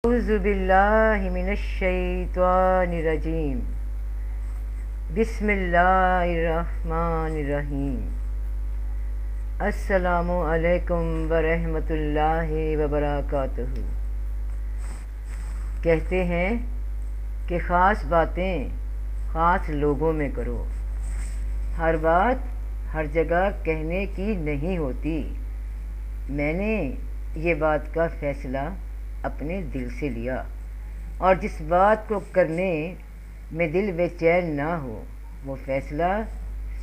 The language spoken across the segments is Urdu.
أعوذ بالله من الشيطان الرجيم بسم الله الرحمن الرحیم السلام علیکم ورحمۃ اللہ وبرکاتہ۔ کہتے ہیں کہ خاص باتیں خاص لوگوں میں کرو، ہر بات ہر جگہ کہنے کی نہیں ہوتی۔ میں نے یہ بات کا فیصلہ اپنے دل سے لیا، اور جس بات کو کرنے میں دل بے چین نہ ہو وہ فیصلہ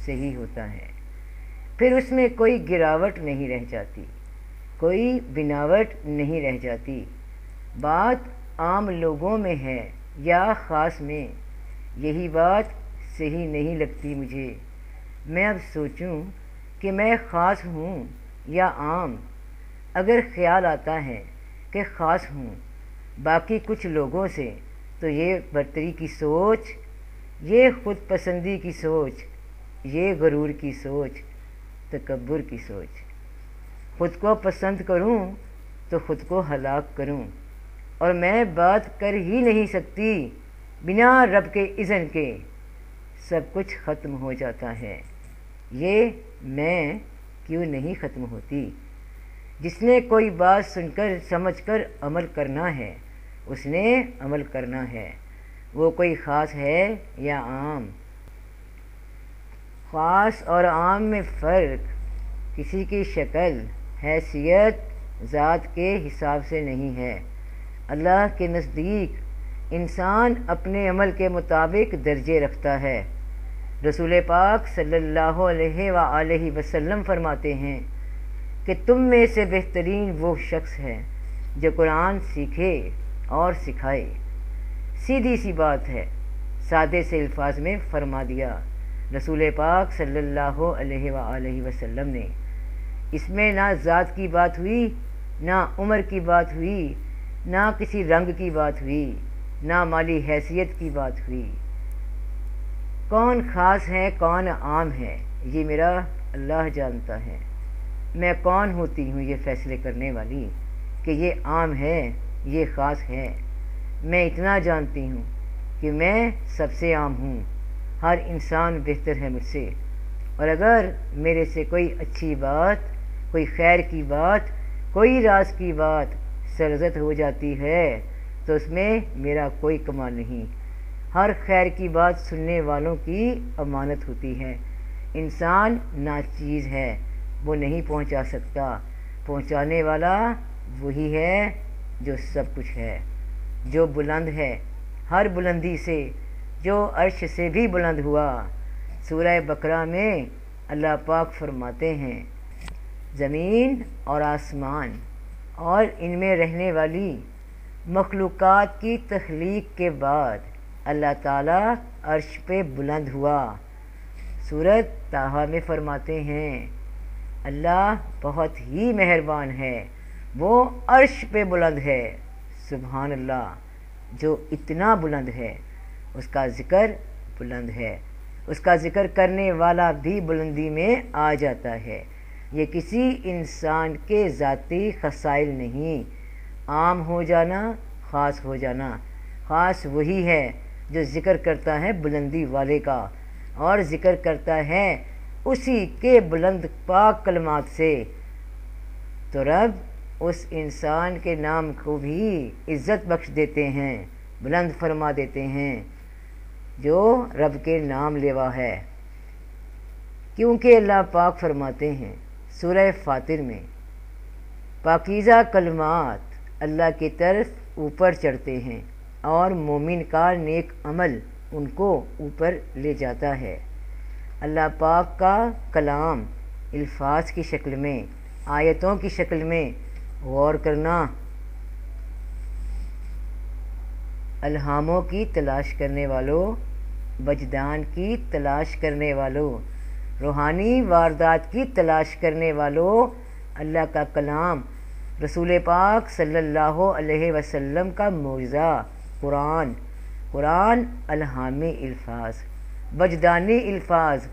صحیح ہوتا ہے، پھر اس میں کوئی گراوٹ نہیں رہ جاتی، کوئی بناوٹ نہیں رہ جاتی۔ بات عام لوگوں میں ہے یا خاص میں، یہی بات صحیح نہیں لگتی مجھے۔ میں اب سوچوں کہ میں خاص ہوں یا عام۔ اگر خیال آتا ہے کہ خاص ہوں باقی کچھ لوگوں سے، تو یہ برتری کی سوچ، یہ خود پسندی کی سوچ، یہ غرور کی سوچ، تکبر کی سوچ۔ خود کو پسند کروں تو خود کو ہلاک کروں، اور میں بات کر ہی نہیں سکتی بنا رب کے اذن کے، سب کچھ ختم ہو جاتا ہے۔ یہ میں کیوں نہیں ختم ہوتی؟ جس نے کوئی بات سن کر سمجھ کر عمل کرنا ہے اس نے عمل کرنا ہے، وہ کوئی خاص ہے یا عام۔ خاص اور عام میں فرق کسی کی شکل، حیثیت، ذات کے حساب سے نہیں ہے۔ اللہ کے نزدیک انسان اپنے عمل کے مطابق درجے رکھتا ہے۔ رسول پاک صلی اللہ علیہ وآلہ وسلم فرماتے ہیں کہ تم میں سے بہترین وہ شخص ہے جو قرآن سیکھے اور سکھائے۔ سیدھی سی بات ہے، سادے سے الفاظ میں فرما دیا رسول پاک صلی اللہ علیہ وآلہ وسلم نے۔ اس میں نہ ذات کی بات ہوئی، نہ عمر کی بات ہوئی، نہ کسی رنگ کی بات ہوئی، نہ مالی حیثیت کی بات ہوئی۔ کون خاص ہے کون عام ہے یہ میرا اللہ جانتا ہے۔ میں کون ہوتی ہوں یہ فیصلے کرنے والی کہ یہ عام ہے یہ خاص ہے؟ میں اتنا جانتی ہوں کہ میں سب سے عام ہوں، ہر انسان بہتر ہے مجھ سے، اور اگر میرے سے کوئی اچھی بات، کوئی خیر کی بات، کوئی راز کی بات سرزد ہو جاتی ہے تو اس میں میرا کوئی کمال نہیں۔ ہر خیر کی بات سننے والوں کی امانت ہوتی ہے۔ انسان ناچیز ہے، وہ نہیں پہنچا سکتا، پہنچانے والا وہی ہے جو سب کچھ ہے، جو بلند ہے ہر بلندی سے، جو عرش سے بھی بلند ہوا۔ سورہ بقرہ میں اللہ پاک فرماتے ہیں زمین اور آسمان اور ان میں رہنے والی مخلوقات کی تخلیق کے بعد اللہ تعالیٰ عرش پہ بلند ہوا۔ سورۃ طٰہٰ میں فرماتے ہیں اللہ بہت ہی مہربان ہے، وہ عرش پہ بلند ہے۔ سبحان اللہ، جو اتنا بلند ہے اس کا ذکر بلند ہے، اس کا ذکر کرنے والا بھی بلندی میں آ جاتا ہے۔ یہ کسی انسان کے ذاتی خصائل نہیں۔ عام ہو جانا، خاص ہو جانا، خاص وہی ہے جو ذکر کرتا ہے بلندی والے کا، اور ذکر کرتا ہے اسی کے بلند پاک کلمات سے، تو رب اس انسان کے نام کو بھی عزت بخش دیتے ہیں، بلند فرما دیتے ہیں، جو رب کے نام لیوا ہے۔ کیونکہ اللہ پاک فرماتے ہیں سورہ فاطر میں پاکیزہ کلمات اللہ کی طرف اوپر چڑھتے ہیں اور مومن کا نیک عمل ان کو اوپر لے جاتا ہے۔ اللہ پاک کا کلام الفاظ کی شکل میں، آیتوں کی شکل میں غور کرنا، الہاموں کی تلاش کرنے والوں، وجدان کی تلاش کرنے والوں، روحانی واردات کی تلاش کرنے والوں، اللہ کا کلام، رسول پاک صلی اللہ علیہ وسلم کا معجزہ قرآن الہامی الفاظ، وجدانی الفاظ،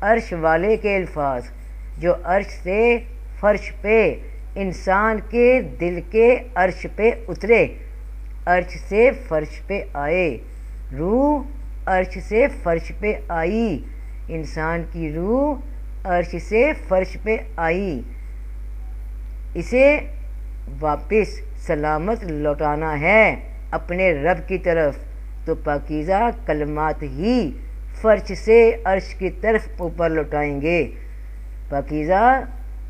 عرش والے کے الفاظ جو عرش سے فرش پہ انسان کے دل کے عرش پہ اترے، عرش سے فرش پہ آئے، روح عرش سے فرش پہ آئی، انسان کی روح عرش سے فرش پہ آئی، اسے واپس سلامت لوٹانا ہے اپنے رب کی طرف، تو پاکیزہ کلمات ہی فرش سے عرش کی طرف اوپر لوٹائیں گے، پاکیزہ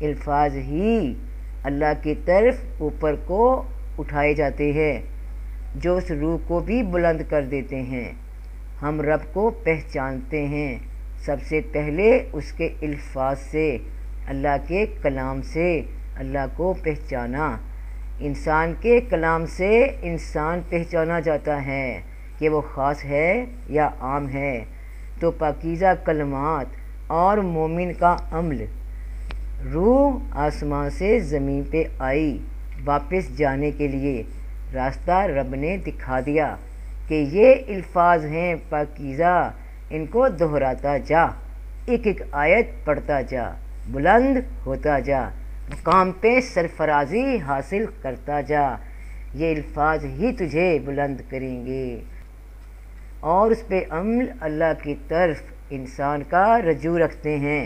الفاظ ہی اللہ کی طرف اوپر کو اٹھائے جاتے ہیں، جو اس روح کو بھی بلند کر دیتے ہیں۔ ہم رب کو پہچانتے ہیں سب سے پہلے اس کے الفاظ سے، اللہ کے کلام سے اللہ کو پہچانا۔ انسان کے کلام سے انسان پہچانا جاتا ہے کہ وہ خاص ہے یا عام ہے، تو پاکیزہ کلمات اور مومن کا عمل، روح آسمان سے زمین پہ آئی واپس جانے کے لیے، راستہ رب نے دکھا دیا کہ یہ الفاظ ہیں پاکیزہ، ان کو دہراتا جا، ایک ایک آیت پڑھتا جا، بلند ہوتا جا، مقام پہ سرفرازی حاصل کرتا جا، یہ الفاظ ہی تجھے بلند کریں گے، اور اس پہ عمل اللہ کی طرف انسان کا رجوع رکھتے ہیں۔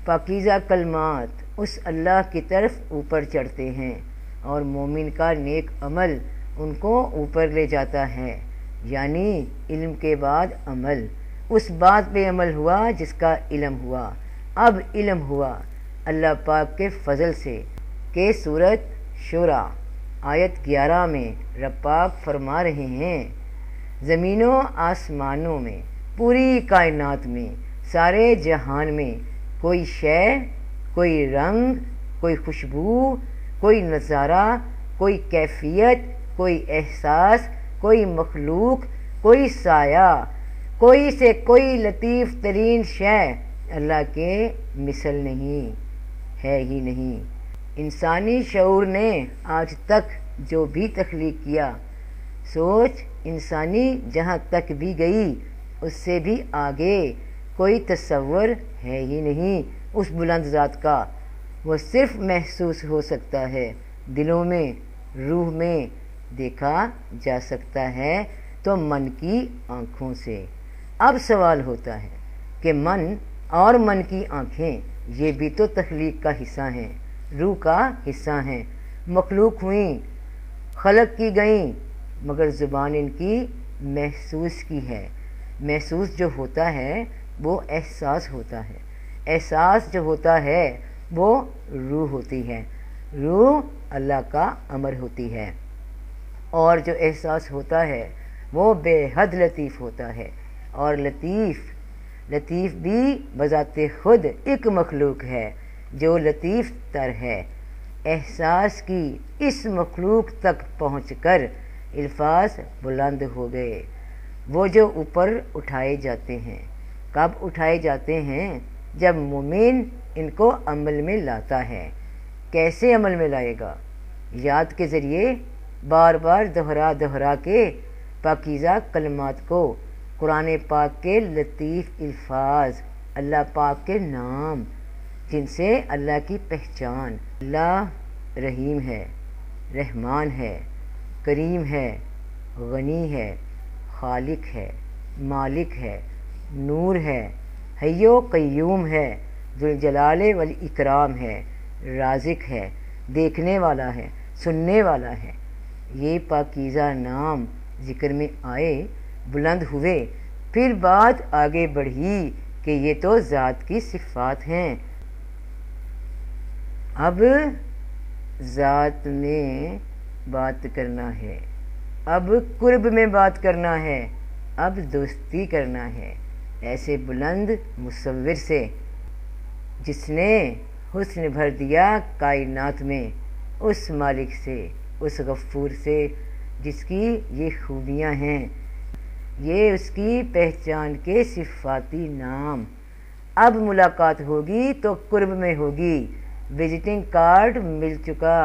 پاکیزہ کلمات اس اللہ کی طرف اوپر چڑھتے ہیں، اور مومن کا نیک عمل ان کو اوپر لے جاتا ہے، یعنی علم کے بعد عمل، اس بات پہ عمل ہوا جس کا علم ہوا۔ اب علم ہوا اللہ پاک کے فضل سے، کہ سورۃ شورى آیت 11 میں رب پاک فرما رہے ہیں، زمینوں آسمانوں میں، پوری کائنات میں، سارے جہان میں کوئی شے، کوئی رنگ، کوئی خوشبو، کوئی نظارہ، کوئی کیفیت، کوئی احساس، کوئی مخلوق، کوئی سایہ، کوئی سے کوئی لطیف ترین شے اللہ کے مثل نہیں ہے ہی نہیں۔ انسانی شعور نے آج تک جو بھی تخلیق کیا، سوچ انسانی جہاں تک بھی گئی، اس سے بھی آگے کوئی تصور ہے ہی نہیں اس بلند ذات کا، وہ صرف محسوس ہو سکتا ہے، دلوں میں، روح میں دیکھا جا سکتا ہے تو من کی آنکھوں سے۔ اب سوال ہوتا ہے کہ من اور من کی آنکھیں یہ بھی تو تخلیق کا حصہ ہیں، روح کا حصہ ہیں، مخلوق ہوئیں، خلق کی گئیں، مگر زبان ان کی محسوس کی ہے۔ محسوس جو ہوتا ہے وہ احساس ہوتا ہے، احساس جو ہوتا ہے وہ روح ہوتی ہے، روح اللہ کا امر ہوتی ہے، اور جو احساس ہوتا ہے وہ بے حد لطیف ہوتا ہے، اور لطیف بھی بذات خود ایک مخلوق ہے جو لطیف تر ہے۔ احساس کی اس مخلوق تک پہنچ کر الفاظ بلند ہو گئے، وہ جو اوپر اٹھائے جاتے ہیں۔ کب اٹھائے جاتے ہیں؟ جب مومن ان کو عمل میں لاتا ہے۔ کیسے عمل میں لائے گا؟ یاد کے ذریعے، بار بار دہرا کے پاکیزہ کلمات کو، قرآن پاک کے لطیف الفاظ، اللہ پاک کے نام جن سے اللہ کی پہچان، اللہ رحیم ہے، رحمان ہے، کریم ہے، غنی ہے، خالق ہے، مالک ہے، نور ہے، حی و قیوم ہے، ذوالجلال والاکرام ہے، رازق ہے، دیکھنے والا ہے، سننے والا ہے۔ یہ پاکیزہ نام ذکر میں آئے، بلند ہوئے، پھر بات آگے بڑھی کہ یہ تو ذات کی صفات ہیں۔ اب ذات میں بات کرنا ہے، اب قرب میں بات کرنا ہے، اب دوستی کرنا ہے ایسے بلند مصور سے جس نے حسن بھر دیا کائنات میں، اس مالک سے، اس غفور سے جس کی یہ خوبیاں ہیں، یہ اس کی پہچان کے صفاتی نام۔ اب ملاقات ہوگی تو قرب میں ہوگی، وزٹنگ کارڈ مل چکا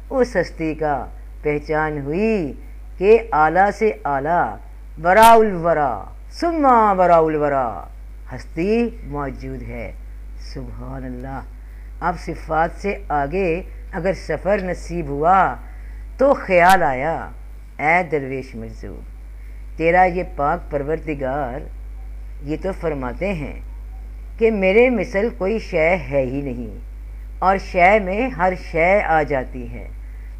اس ہستی کا، پہچان ہوئی کہ اعلیٰ سے اعلیٰ، وراء الورا ثم وراء الورا ہستی موجود ہے۔ سبحان اللہ۔ اب صفات سے آگے اگر سفر نصیب ہوا تو خیال آیا اے درویش مجذوب، تیرا یہ پاک پروردگار یہ تو فرماتے ہیں کہ میرے مثل کوئی شے ہے ہی نہیں، اور شے میں ہر شے آ جاتی ہے۔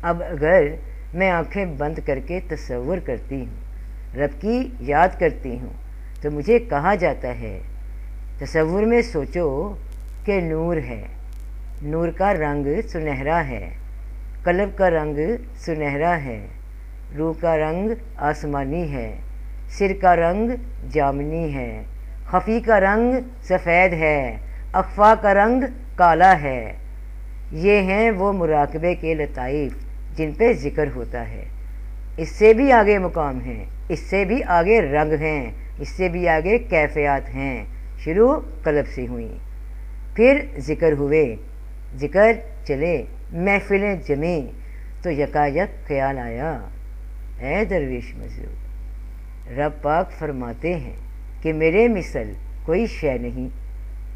اب اگر میں آنکھیں بند کر کے تصور کرتی ہوں، رب کی یاد کرتی ہوں، تو مجھے کہا جاتا ہے تصور میں سوچو کہ نور ہے، نور کا رنگ سنہرا ہے، قلب کا رنگ سنہرا ہے، روح کا رنگ آسمانی ہے، سر کا رنگ جامنی ہے، خفی کا رنگ سفید ہے، اخفا کا رنگ کالا ہے۔ یہ ہیں وہ مراقبے کے لطائف جن پہ ذکر ہوتا ہے۔ اس سے بھی آگے مقام ہیں، اس سے بھی آگے رنگ ہیں، اس سے بھی آگے کیفیات ہیں۔ شروع قلب سے ہوئیں، پھر ذکر ہوئے، ذکر چلے، محفلیں جمیں، تو یکایک خیال آیا اے درویش مجذوب، رب پاک فرماتے ہیں کہ میرے مثل کوئی شے نہیں،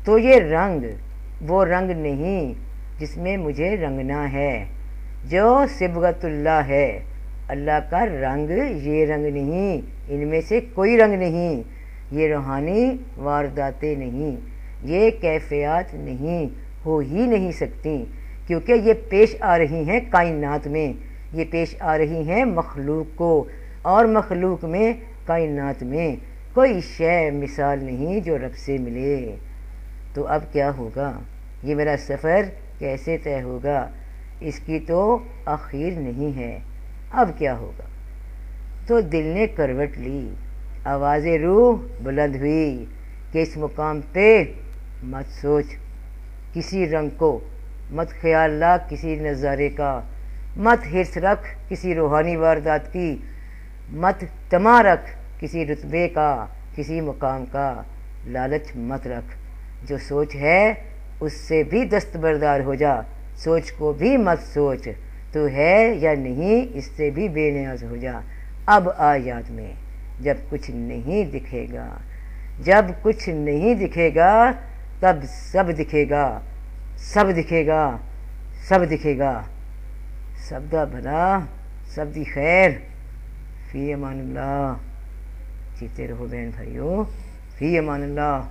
تو یہ رنگ وہ رنگ نہیں جس میں مجھے رنگنا ہے، جو صبغت اللہ ہے، اللہ کا رنگ یہ رنگ نہیں، ان میں سے کوئی رنگ نہیں، یہ روحانی وارداتیں نہیں، یہ کیفیات نہیں، ہو ہی نہیں سکتی، کیونکہ یہ پیش آ رہی ہیں کائنات میں، یہ پیش آ رہی ہیں مخلوق کو، اور مخلوق میں کائنات میں کوئی شے مثال نہیں جو رب سے ملے۔ تو اب کیا ہوگا؟ یہ میرا سفر کیسے طے ہوگا؟ اس کی تو آخر نہیں ہے، اب کیا ہوگا؟ تو دل نے کروٹ لی، آواز روح بلند ہوئی کہ اس مقام پہ مت سوچ کسی رنگ کو، مت خیال لا کسی نظارے کا، مت حرص رکھ کسی روحانی واردات کی، مت طمع رکھ کسی رتبے کا، کسی مقام کا، لالچ مت رکھ، جو سوچ ہے اس سے بھی دستبردار ہو جا، سوچ کو بھی مت سوچ، تو ہے یا نہیں اس سے بھی بے نیاز ہو جا۔ اب آ یاد میں جب کچھ نہیں دکھے گا، جب کچھ نہیں دکھے گا تب سب دکھے گا، سب دکھے گا، سب دکھے گا، سب دا بھلا، سب دی خیر۔ فی امان اللہ۔ جیتے رہو بہن بھائیو، فی امان اللہ۔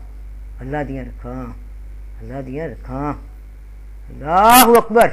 اللہ دیاں رکھاں، اللہ دیاں رکھاں۔ اللہ اکبر۔